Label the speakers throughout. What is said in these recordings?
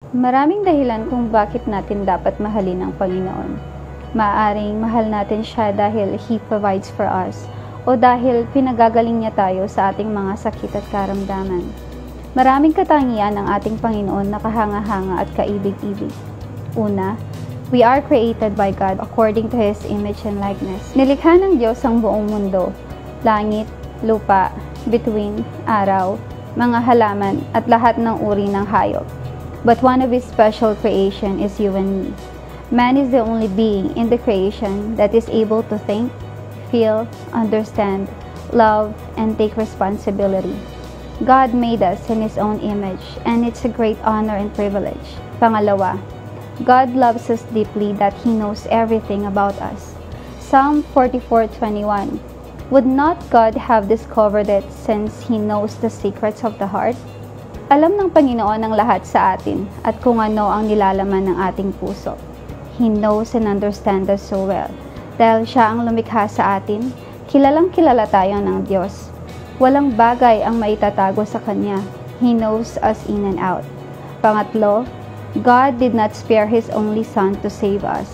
Speaker 1: Maraming dahilan kung bakit natin dapat mahalin ang Panginoon. Maaaring mahal natin siya dahil He provides for us o dahil pinagagaling niya tayo sa ating mga sakit at karamdaman. Maraming katangian ng ating Panginoon na kahanga-hanga at kaibig-ibig. Una, we are created by God according to His image and likeness. Nilikha ng Diyos ang buong mundo, langit, lupa, bituin, araw, mga halaman at lahat ng uri ng hayop. But one of His special creation is you and me. Man is the only being in the creation that is able to think, feel, understand, love, and take responsibility. God made us in His own image, and it's a great honor and privilege. Pangalawa, God loves us deeply that He knows everything about us. Psalm 44:21. Would not God have discovered it since He knows the secrets of the heart? Alam ng Panginoon ang lahat sa atin at kung ano ang nilalaman ng ating puso. He knows and understands us so well. Dahil Siya ang lumikha sa atin, kilalang kilala tayo ng Diyos. Walang bagay ang maitatago sa Kanya. He knows us in and out. Pangatlo, God did not spare His only Son to save us.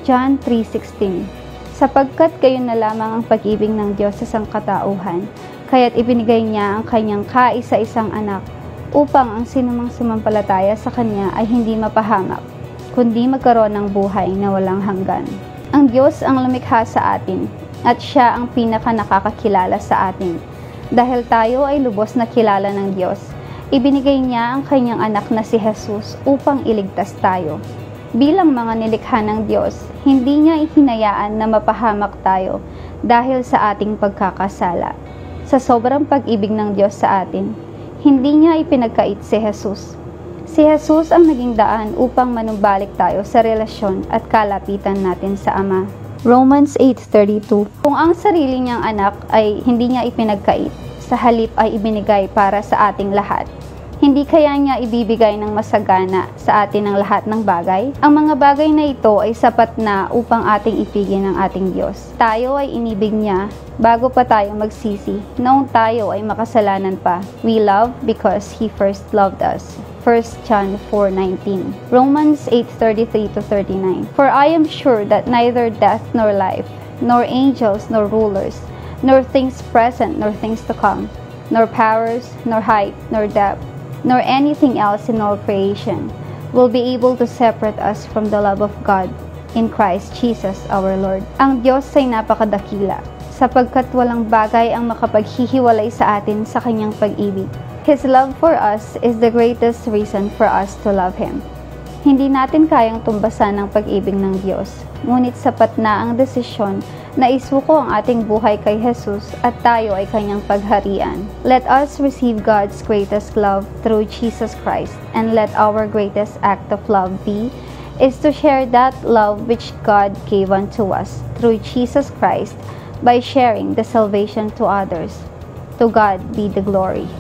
Speaker 1: John 3:16. Sapagkat kayo na lamang ang pag-ibig ng Diyos sa sangkatauhan, kaya't ibinigay Niya ang Kanyang kaisa-isang anak, upang ang sinumang sumampalataya sa Kanya ay hindi mapahamak, kundi magkaroon ng buhay na walang hanggan. Ang Diyos ang lumikha sa atin, at Siya ang pinaka-nakakakilala sa atin. Dahil tayo ay lubos na kilala ng Diyos, ibinigay Niya ang Kanyang anak na si Jesus upang iligtas tayo. Bilang mga nilikha ng Diyos, hindi Niya ihinayaan na mapahamak tayo dahil sa ating pagkakasala. Sa sobrang pag-ibig ng Diyos sa atin, hindi Niya ipinagkait si Jesus. Si Jesus ang naging daan upang manumbalik tayo sa relasyon at kalapitan natin sa Ama. Romans 8:32. Kung ang sarili niyang anak ay hindi Niya ipinagkait, sa halip ay ibinigay para sa ating lahat, hindi kaya Niya ibibigay ng masagana sa atin ang lahat ng bagay? Ang mga bagay na ito ay sapat na upang ating ipigin ang ating Diyos. Tayo ay inibig Niya bago pa tayo magsisi, noong tayo ay makasalanan pa. We love because He first loved us. 1 John 4:19. Romans 8:33-39. For I am sure that neither death nor life, nor angels nor rulers, nor things present nor things to come, nor powers, nor height, nor depth, nor anything else in all creation will be able to separate us from the love of God in Christ Jesus our Lord. Ang Diyos ay napakadakila, sapagkat walang bagay ang makapaghihiwalay sa atin sa Kanyang pag-ibig. His love for us is the greatest reason for us to love Him. Hindi natin kayang tumbasan ang pag-ibig ng Diyos, ngunit sapat na ang desisyon na isuko ang ating buhay kay Jesus at tayo ay Kanyang pagharian. Let us receive God's greatest love through Jesus Christ, and let our greatest act of love is to share that love which God gave unto us through Jesus Christ by sharing the salvation to others. To God be the glory.